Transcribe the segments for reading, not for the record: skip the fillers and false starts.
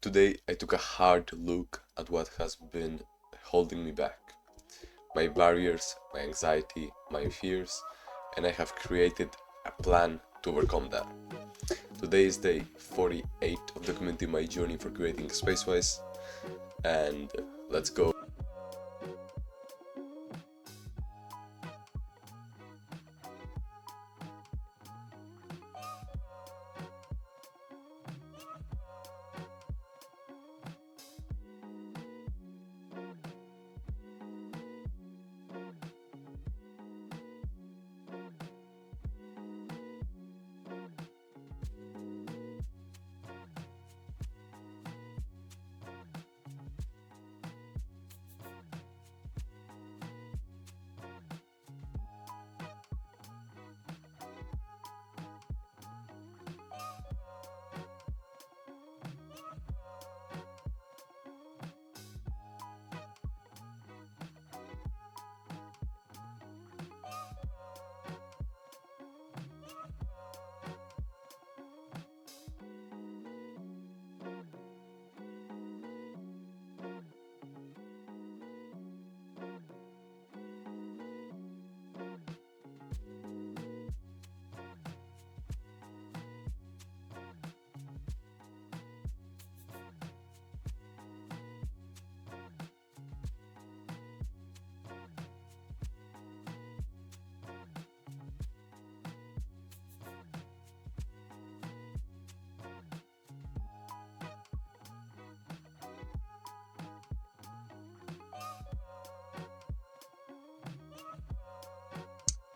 Today I took a hard look at what has been holding me back, my barriers, my anxiety, my fears, and I have created a plan to overcome that. Today is day 48 of documenting my journey for creating SpaceWise, and let's go.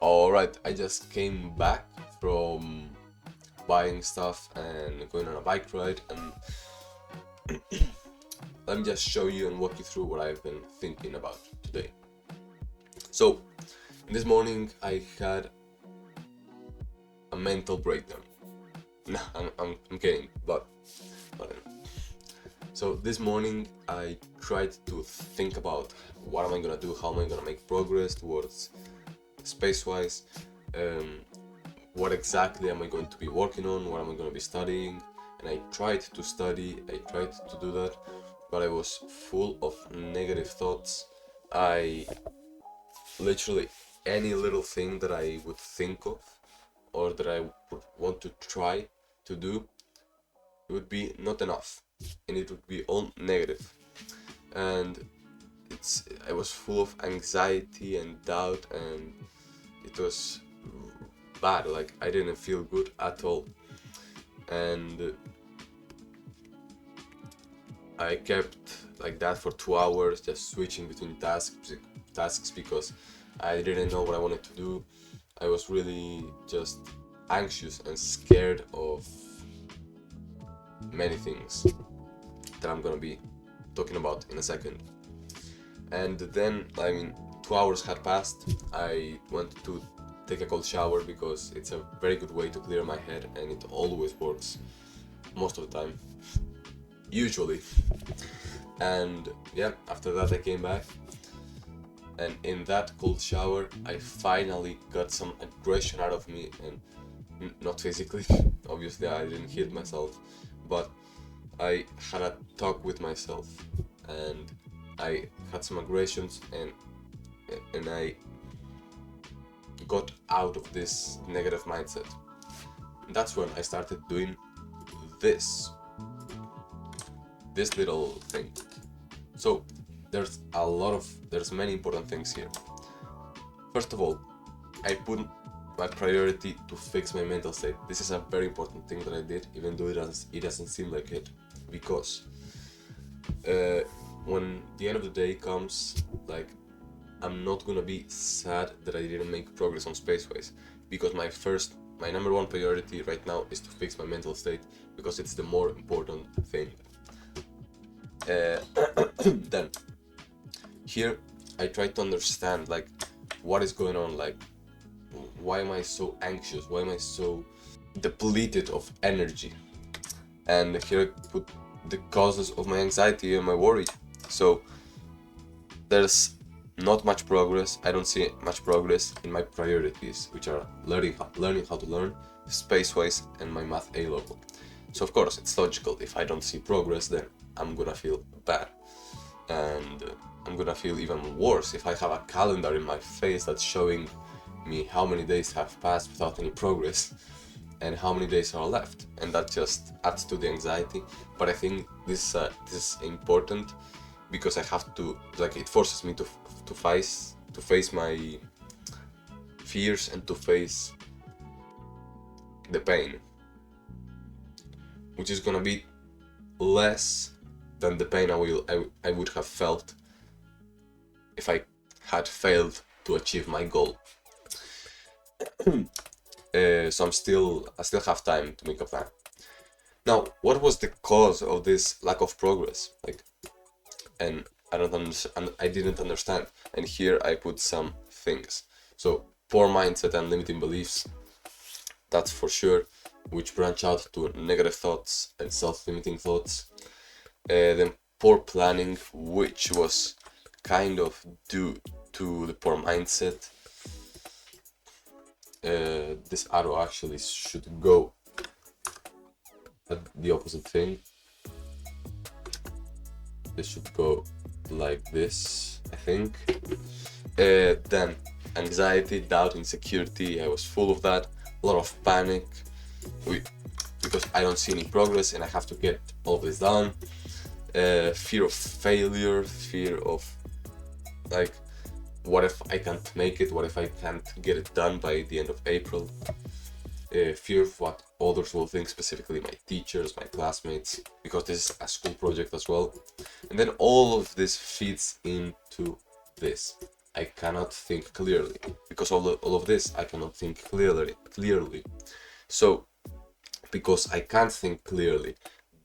Alright, I just came back from buying stuff and going on a bike ride, and let me just show you and walk you through what I've been thinking about today. So, this morning I had a mental breakdown. No, I'm kidding, but so this morning I tried to think about what am I gonna do, how am I gonna make progress towards SpaceWise, what exactly am I going to be working on, what am I going to be studying, and I tried to study, I tried to do that, but I was full of negative thoughts. I literally, any little thing that I would think of or that I would want to try to do, it would be not enough, and it would be all negative. And I was full of anxiety and doubt, and it was bad. Like, I didn't feel good at all, and I kept like that for 2 hours, just switching between tasks because I didn't know what I wanted to do. I was really just anxious and scared of many things that I'm gonna be talking about in a second. And then, 2 hours had passed. I went to take a cold shower because it's a very good way to clear my head, and it always works most of the time, usually. And yeah, after that I came back, and in that cold shower I finally got some aggression out of me, and not physically, obviously I didn't hit myself, but I had a talk with myself, and I had some aggressions, and I got out of this negative mindset. And that's when I started doing this little thing. So there's many important things here. First of all, I put my priority to fix my mental state. This is a very important thing that I did, even though it doesn't seem like it, because when the end of the day comes, like, I'm not gonna be sad that I didn't make progress on SpaceWise, because my number one priority right now is to fix my mental state, because it's the more important thing. Then here I try to understand, like, what is going on, like, why am I so anxious, why am I so depleted of energy, and here I put the causes of my anxiety and my worry. So there's not much progress. I don't see much progress in my priorities, which are learning how to learn, SpaceWise, and my Math A level. So of course it's logical, if I don't see progress, then I'm gonna feel bad, and I'm gonna feel even worse if I have a calendar in my face that's showing me how many days have passed without any progress and how many days are left, and that just adds to the anxiety. But I think this is important because I have to, like, it forces me to face my fears and to face the pain, which is gonna be less than the pain I would have felt if I had failed to achieve my goal. So I still have time to make a plan. Now, what was the cause of this lack of progress? Like, and I didn't understand. And here I put some things. So poor mindset and limiting beliefs, that's for sure, which branch out to negative thoughts and self-limiting thoughts. Then poor planning, which was kind of due to the poor mindset. This arrow actually should go at the opposite thing. This should go like this, I think. Then anxiety, doubt, insecurity, I was full of that. A lot of panic because I don't see any progress and I have to get all this done. Fear of failure, fear of, like, what if I can't make it? What if I can't get it done by the end of April? Fear of what others will think, specifically my teachers, my classmates, because this is a school project as well. And then all of this feeds into this. I cannot think clearly. Because all of this, I cannot think clearly. So, because I can't think clearly,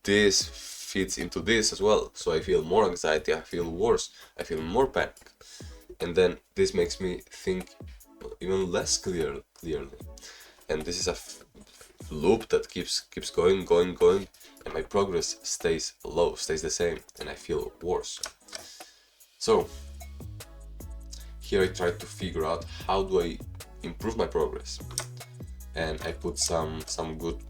this feeds into this as well. So I feel more anxiety, I feel worse, I feel more panic. And then this makes me think even less clearly. And this is a loop that keeps going, and my progress stays low, stays the same, and I feel worse. So here I try to figure out how do I improve my progress, and I put some good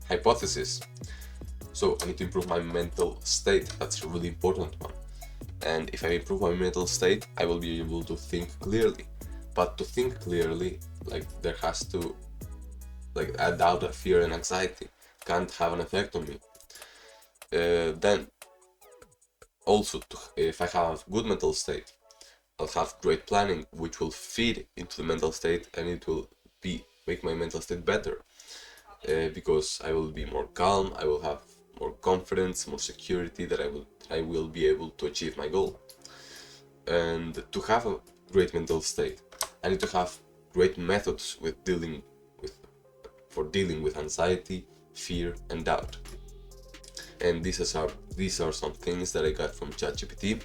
hypothesis. So I need to improve my mental state. That's a really important one. And if I improve my mental state, I will be able to think clearly. But to think clearly, like, there has to, like, a doubt, a fear and anxiety can't have an effect on me. Then also, if I have good mental state, I'll have great planning, which will feed into the mental state, and it will make my mental state better. Because I will be more calm, I will have more confidence, more security that I will be able to achieve my goal. And to have a great mental state, I need to have great methods for dealing with anxiety, fear, and doubt. And these are some things that I got from ChatGPT,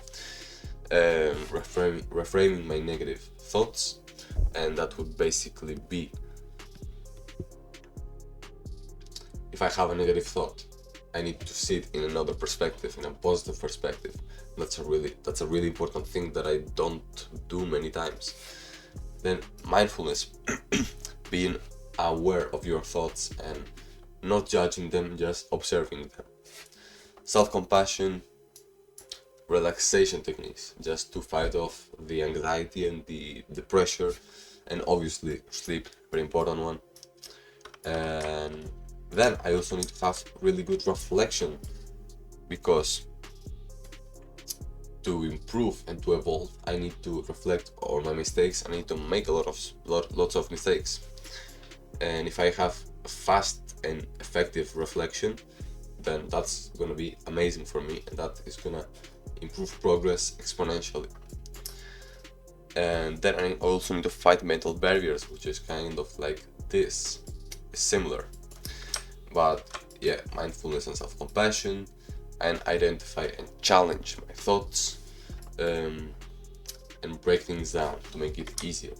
reframing my negative thoughts, and that would basically be, if I have a negative thought, I need to see it in another perspective, in a positive perspective. That's a really important thing that I don't do many times. Then mindfulness, being aware of your thoughts and not judging them, just observing them. Self-compassion, relaxation techniques, just to fight off the anxiety and the pressure, and obviously sleep, very important one. And then I also need to have really good reflection, because to improve and to evolve, I need to reflect on my mistakes. I need to make lots of mistakes. And if I have a fast and effective reflection, then that's gonna be amazing for me, and that is gonna improve progress exponentially. And then I also need to fight mental barriers, which is kind of like this, similar. But yeah, mindfulness and self-compassion, and identify and challenge my thoughts, and break things down to make it easier.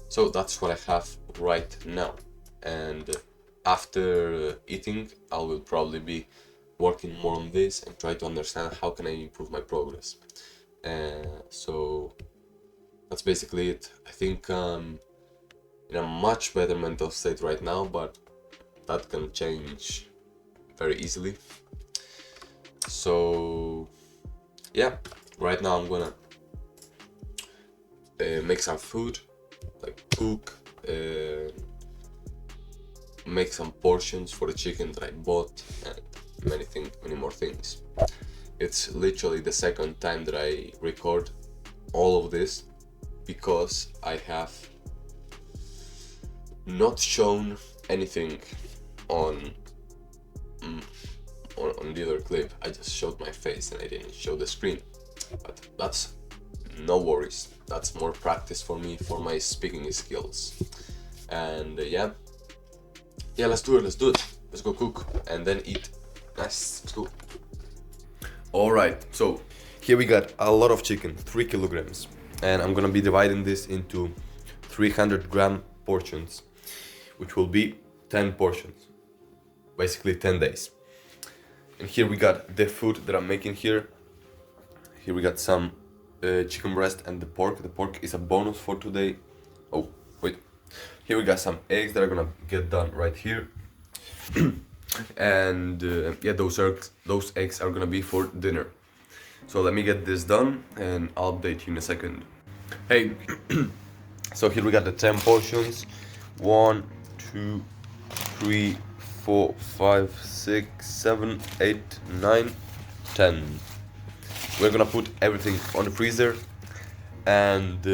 So that's what I have right now. And after eating, I will probably be working more on this and try to understand how can I improve my progress. So that's basically it. I think in a much better mental state right now, but that can change very easily. So yeah, right now I'm gonna make some food, like cook, make some portions for the chicken that I bought, and many more things. It's literally the second time that I record all of this, because I have not shown anything on on the other clip. I just showed my face and I didn't show the screen, but that's no worries. That's more practice for me, for my speaking skills. And yeah, let's do it. Let's go cook and then eat. Nice, let's go. All right, so here we got a lot of chicken, 3 kilograms, and I'm gonna be dividing this into 300-gram portions, which will be 10 portions, basically 10 days. And here we got the food that I'm making here. Here we got some chicken breast and the pork. The pork is a bonus for today. Oh, wait. Here we got some eggs that are gonna get done right here. And yeah, those eggs are gonna be for dinner. So let me get this done and I'll update you in a second. Hey, so here we got the 10 portions. 1, 2, 3, 4, 5, 6, 7, 8, 9, 10. We're gonna put everything on the freezer, and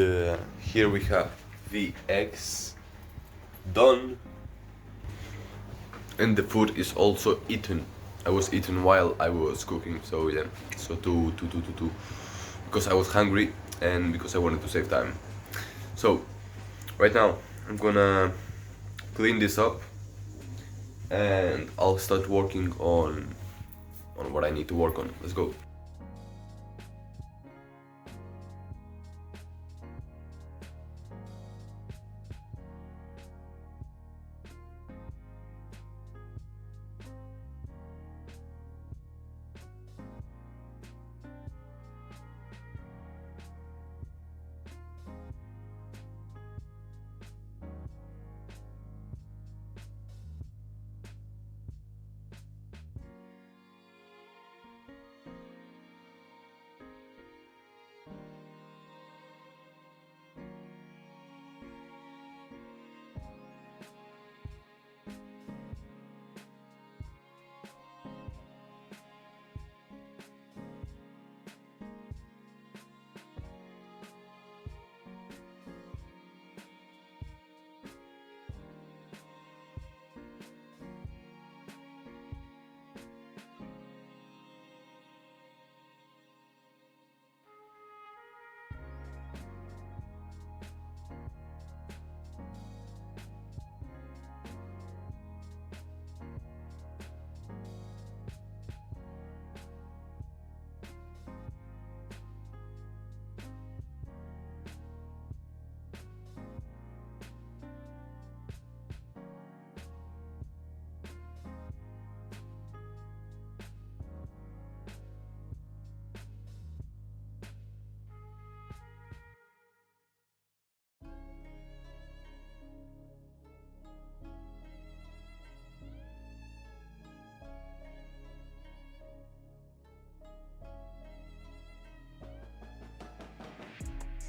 here we have the eggs done, and the food is also eaten. I was eating while I was cooking, so yeah, so two, because I was hungry and because I wanted to save time. So right now I'm gonna clean this up and I'll start working on what I need to work on. Let's go.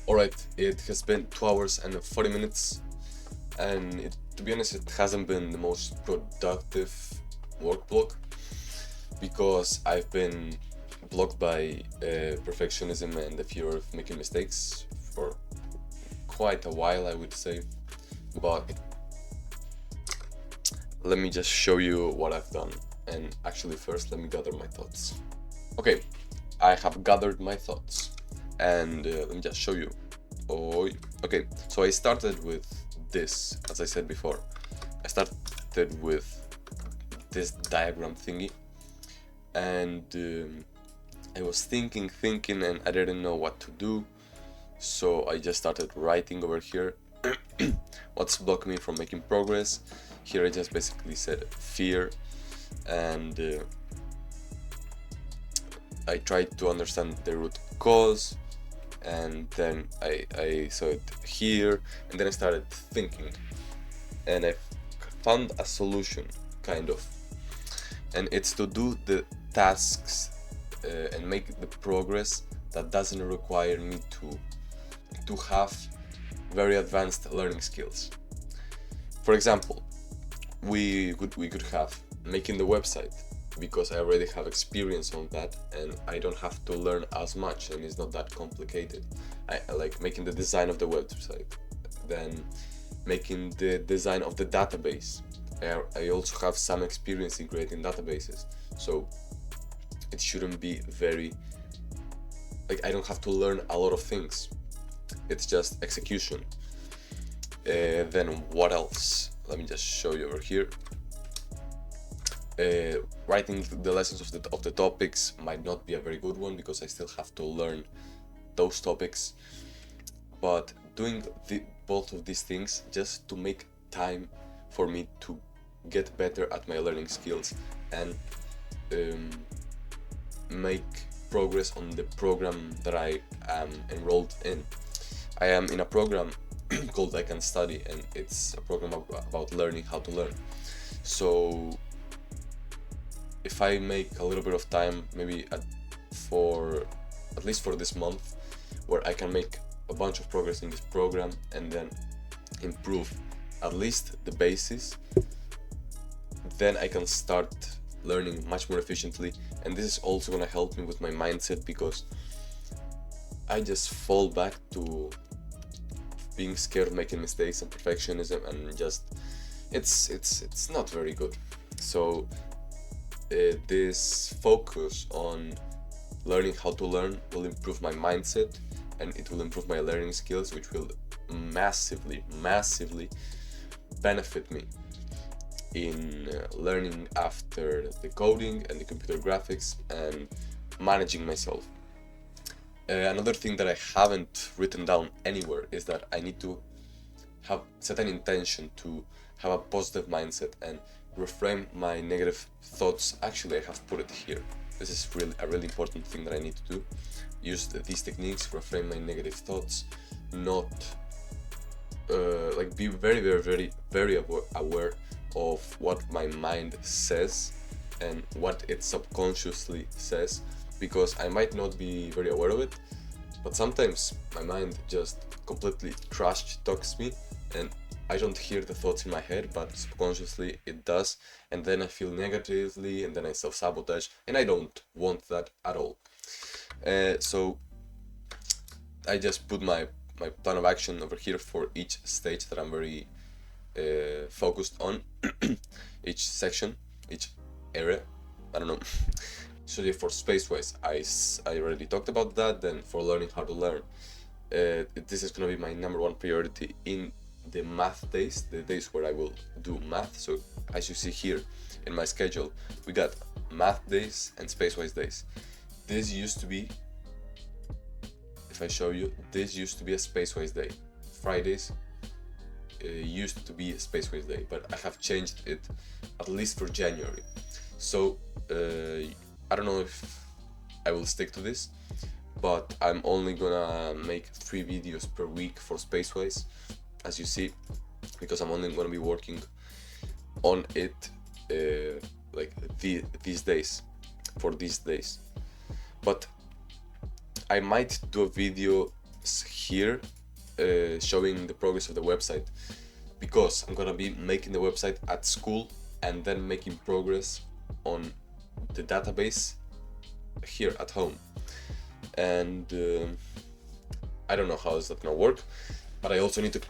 Alright, it has been 2 hours and 40 minutes, and to be honest, it hasn't been the most productive work block, because I've been blocked by perfectionism and the fear of making mistakes for quite a while, I would say. But let me just show you what I've done, and actually first let me gather my thoughts. Okay, I have gathered my thoughts, and let me just show you. Oh, okay, so I started with this, as I said before. I started with this diagram thingy, and I was thinking, and I didn't know what to do, so I just started writing over here what's blocking me from making progress. Here I just basically said fear, and I tried to understand the root cause, and then I saw it here, and then I started thinking. and I found a solution, kind of, and it's to do the tasks and make the progress that doesn't require me to have very advanced learning skills. For example, we could have making the website, because I already have experience on that and I don't have to learn as much and it's not that complicated. I like making the design of the website, then making the design of the database. I also have some experience in creating databases, so it shouldn't be very, like, I don't have to learn a lot of things. It's just execution. Then what else? Let me just show you over here. Writing the lessons of the topics might not be a very good one because I still have to learn those topics, but doing both of these things just to make time for me to get better at my learning skills and make progress on the program that I am enrolled in. I am in a program called I Can Study, and it's a program about learning how to learn. So if I make a little bit of time, maybe at least for this month, where I can make a bunch of progress in this program and then improve at least the basis, then I can start learning much more efficiently. And this is also going to help me with my mindset, because I just fall back to being scared of making mistakes and perfectionism, and just it's not very good. So this focus on learning how to learn will improve my mindset, and it will improve my learning skills, which will massively benefit me in learning after the coding and the computer graphics and managing myself. Another thing that I haven't written down anywhere is that I need to set an intention to have a positive mindset and reframe my negative thoughts. Actually, I have put it here. This is a really important thing that I need to do. Use these techniques, reframe my negative thoughts, not be very aware of what my mind says and what it subconsciously says, because I might not be very aware of it, but sometimes my mind just completely trash talks me and I don't hear the thoughts in my head, but subconsciously it does, and then I feel negatively and then I self-sabotage, and I don't want that at all. So I just put my plan of action over here for each stage that I'm very focused on, each section, each area, I don't know. So yeah, for SpaceWise, I already talked about that. Then for learning how to learn, this is going to be my number one priority in the math days, the days where I will do math. So as you see here in my schedule, we got math days and SpaceWise days. This used to be, if I show you, this used to be a SpaceWise day. Fridays used to be a SpaceWise day, but I have changed it at least for January. So I don't know if I will stick to this, but I'm only gonna make 3 videos per week for SpaceWise, as you see, because I'm only gonna be working on it these days, for these days. But I might do a video here showing the progress of the website, because I'm gonna be making the website at school and then making progress on the database here at home. And I don't know how is that gonna work, but I also need to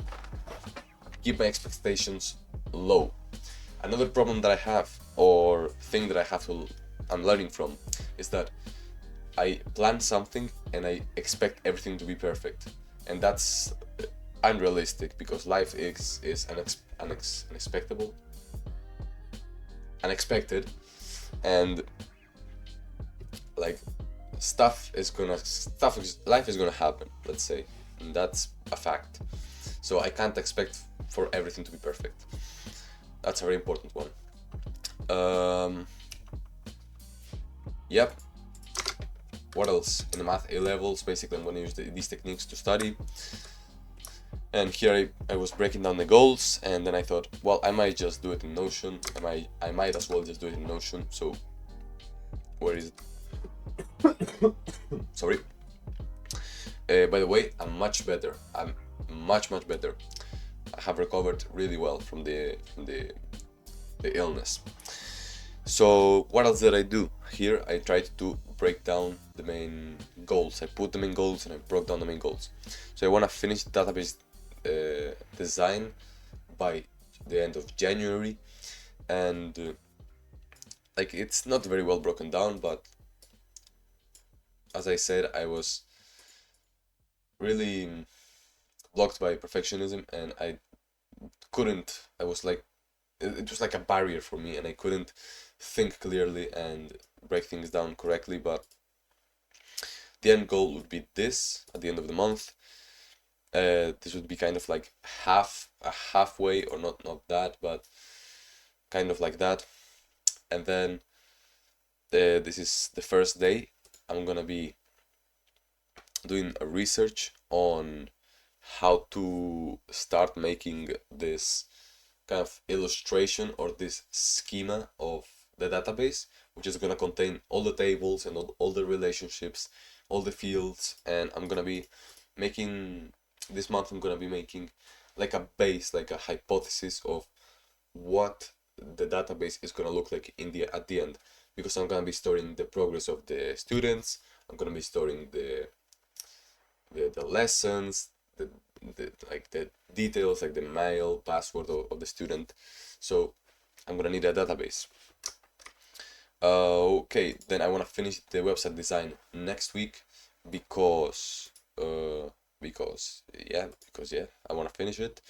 keep my expectations low. Another problem that I have, or thing that I'm learning from, is that I plan something and I expect everything to be perfect, and that's unrealistic, because life is unexpected, and like life is gonna happen, let's say, and that's a fact. So I can't expect for everything to be perfect. That's a very important one. Yep. What else? In the math A levels, basically I'm going to use these techniques to study. And here I was breaking down the goals, and then I thought, well, I might just do it in Notion. I might as well just do it in Notion. So where is it? Sorry. By the way, I'm much better. I'm much better. I have recovered really well from the illness. So what else did I do? Here I tried to break down the main goals. I put the main goals and I broke down the main goals. So I want to finish the database design by the end of January, and like it's not very well broken down, but as I said, I was really blocked by perfectionism, and I was like, it was like a barrier for me, and I couldn't think clearly and break things down correctly. But the end goal would be this at the end of the month. This would be kind of like halfway, or not that, but kind of like that. And then this is the first day. I'm gonna be doing a research on how to start making this kind of illustration or this schema of the database, which is going to contain all the tables and all the relationships, all the fields. And I'm going to be making, this month I'm going to be making like a base, like a hypothesis of what the database is going to look like at the end, because I'm going to be storing the progress of the students. I'm going to be storing the lessons, like the details, like the mail, password of the student. So I'm gonna need a database. Okay, then I want to finish the website design next week because yeah, I want to finish it.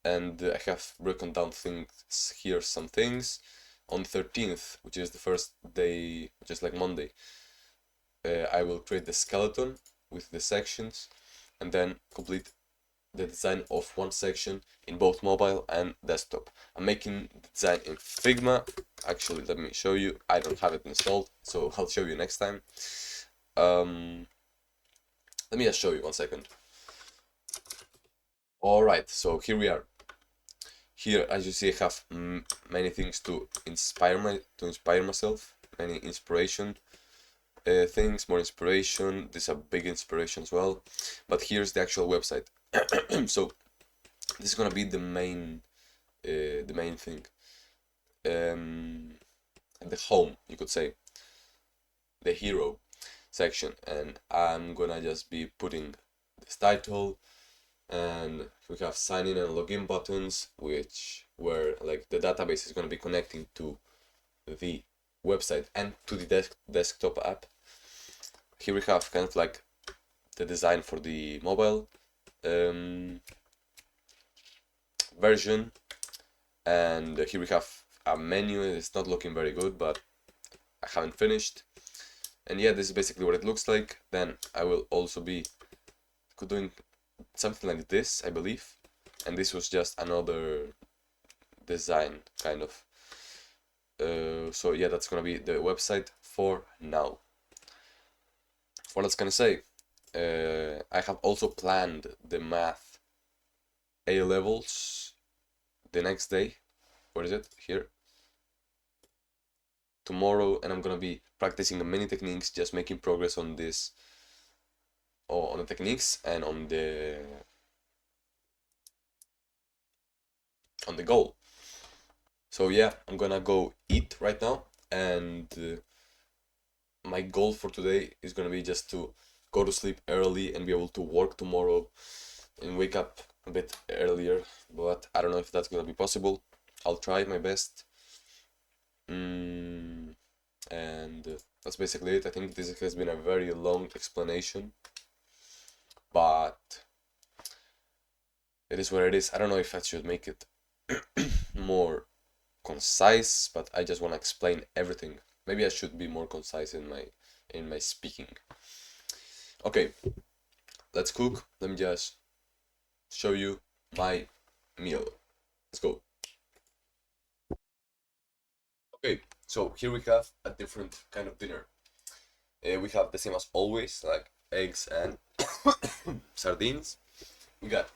And I have broken down things here, some things. On the 13th, which is the first day, just like Monday, I will create the skeleton with the sections, and then complete the design of one section in both mobile and desktop. I'm making the design in Figma. Actually, let me show you. I don't have it installed, so I'll show you next time. Let me just show you 1 second. Alright, so here we are. Here, as you see, I have many things to inspire myself, many inspiration things, more inspiration. This is a big inspiration as well. But here's the actual website. So this is gonna be the main thing, the home, you could say, the hero section, and I'm gonna just be putting this title, and we have sign in and login buttons, where like the database is gonna be connecting to the website and to the desktop app. Here we have kind of like the design for the mobile version, and here we have a menu. It's not looking very good, but I haven't finished. And yeah, this is basically what it looks like. Then I will also be doing something like this, I believe, and this was just another design kind of. So yeah, that's gonna be the website for now. What else can I say? I have also planned the math A levels the next day. Where is it? Here. Tomorrow, and I'm gonna be practicing many techniques, just making progress on this, or on the techniques and on the goal. So yeah, I'm gonna go eat right now, and my goal for today is gonna be just to go to sleep early and be able to work tomorrow and wake up a bit earlier, but I don't know if that's gonna be possible. I'll try my best. And that's basically it. I think this has been a very long explanation, but it is what it is. I don't know if I should make it more concise, but I just want to explain everything. Maybe I should be more concise in my speaking. Okay, let's cook. Let me just show you my meal. Let's go. Okay, so here we have a different kind of dinner. We have the same as always, like eggs and sardines. We got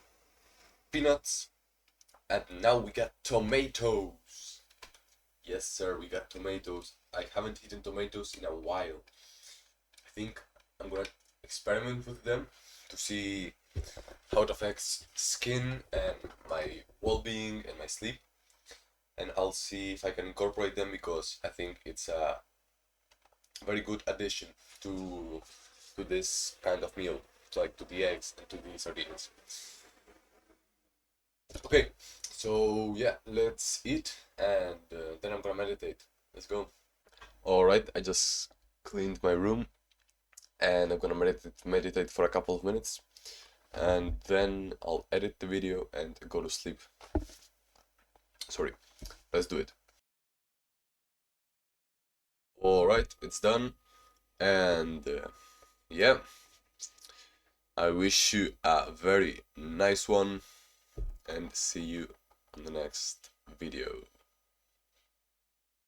peanuts, and now we got tomatoes. Yes, sir, we got tomatoes. I haven't eaten tomatoes in a while. I think I'm gonna experiment with them to see how it affects skin and my well-being and my sleep. And I'll see if I can incorporate them because I think it's a very good addition to this kind of meal, like to the eggs and to the sardines. Okay, so yeah, let's eat and then I'm gonna meditate. Let's go. All right, I just cleaned my room and I'm gonna meditate for a couple of minutes, and then I'll edit the video and go to sleep. Sorry, let's do it. All right, it's done, and yeah, I wish you a very nice one, and see you on the next video.